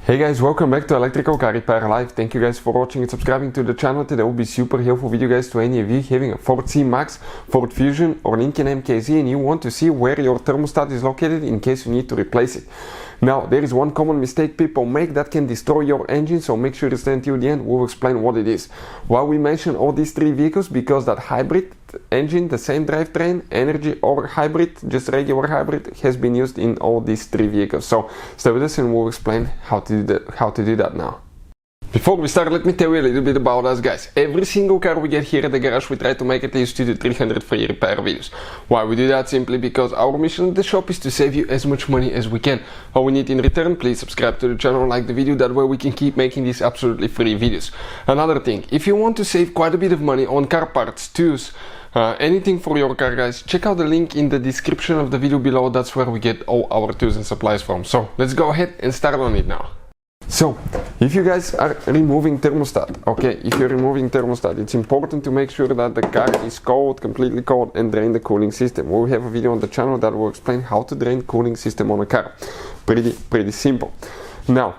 Hey guys, welcome back to Electrical Car Repair Live. Thank you guys for watching and subscribing to the channel. Today will be super helpful video guys to any of you having a Ford C-Max, Ford Fusion or Lincoln MKZ and you want to see where your thermostat is located in case you need to replace it. Now, there is one common mistake people make that can destroy your engine, so make sure to stay until the end. We'll explain what it is. Why we mention all these three vehicles? Because that hybrid engine, the same drivetrain, Energi or hybrid, just regular hybrid, has been used in all these three vehicles. So stay with us and we'll explain how to do that now. Before we start, let me tell you a little bit about us guys. Every single car we get here at the garage, we try to make at least 2 to 300 free repair videos. Why we do that? Simply because our mission at the shop is to save you as much money as we can. All we need in return, please subscribe to the channel, like the video, that way we can keep making these absolutely free videos. Another thing, if you want to save quite a bit of money on car parts, tools, anything for your car guys, check out the link in the description of the video below. That's where we get all our tools and supplies from. So let's go ahead and start on it now. So, if you guys are removing thermostat, okay, if you're removing thermostat, it's important to make sure that the car is cold, completely cold, and drain the cooling system. We have a video on the channel that will explain how to drain cooling system on a car. Pretty simple. Now,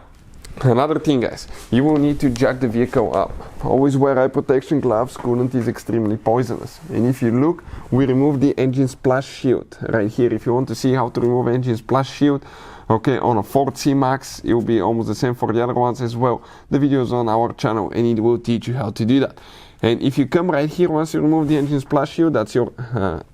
another thing guys, you will need to jack the vehicle up. Always wear eye protection gloves, coolant is extremely poisonous. And if you look, we remove the engine splash shield right here. If you want to see how to remove engine splash shield, okay, on a Ford C-Max, it will be almost the same for the other ones as well. The video is on our channel and it will teach you how to do that. And if you come right here, once you remove the engine splash shield, that's your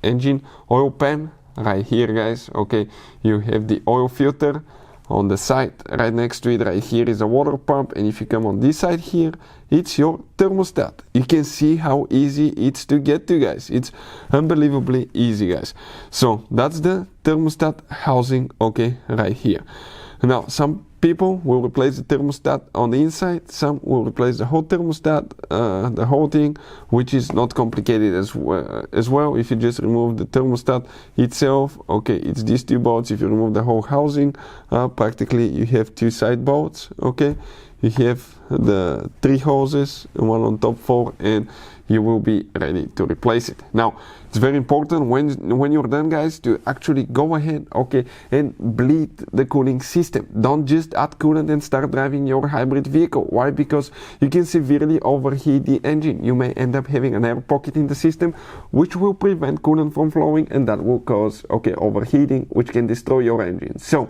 engine oil pan right here guys. Okay, you have the oil filter on the side. Right next to it right here is a water pump, and if you come on this side here, it's your thermostat. You can see how easy it's to get to guys. It's unbelievably easy guys. So that's the thermostat housing, okay, right here. Now some people will replace the thermostat on the inside, some will replace the whole thermostat, the whole thing, which is not complicated as well. If you just remove the thermostat itself, okay, it's these two bolts. If you remove the whole housing, practically you have two side bolts, okay. You have the 3 hoses, one on top 4, and you will be ready to replace it. Now, it's very important when you're done guys to actually go ahead, okay, and bleed the cooling system. Don't just add coolant and start driving your hybrid vehicle. Why? Because you can severely overheat the engine. You may end up having an air pocket in the system, which will prevent coolant from flowing, and that will cause, okay, overheating, which can destroy your engine. So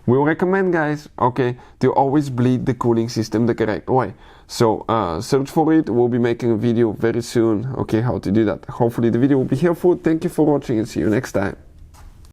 we recommend guys, okay, to always bleed the cooling system the correct way. So search for it. We'll be making a video very soon, okay, how to do that. Hopefully the video will be helpful. Thank you for watching and see you next time.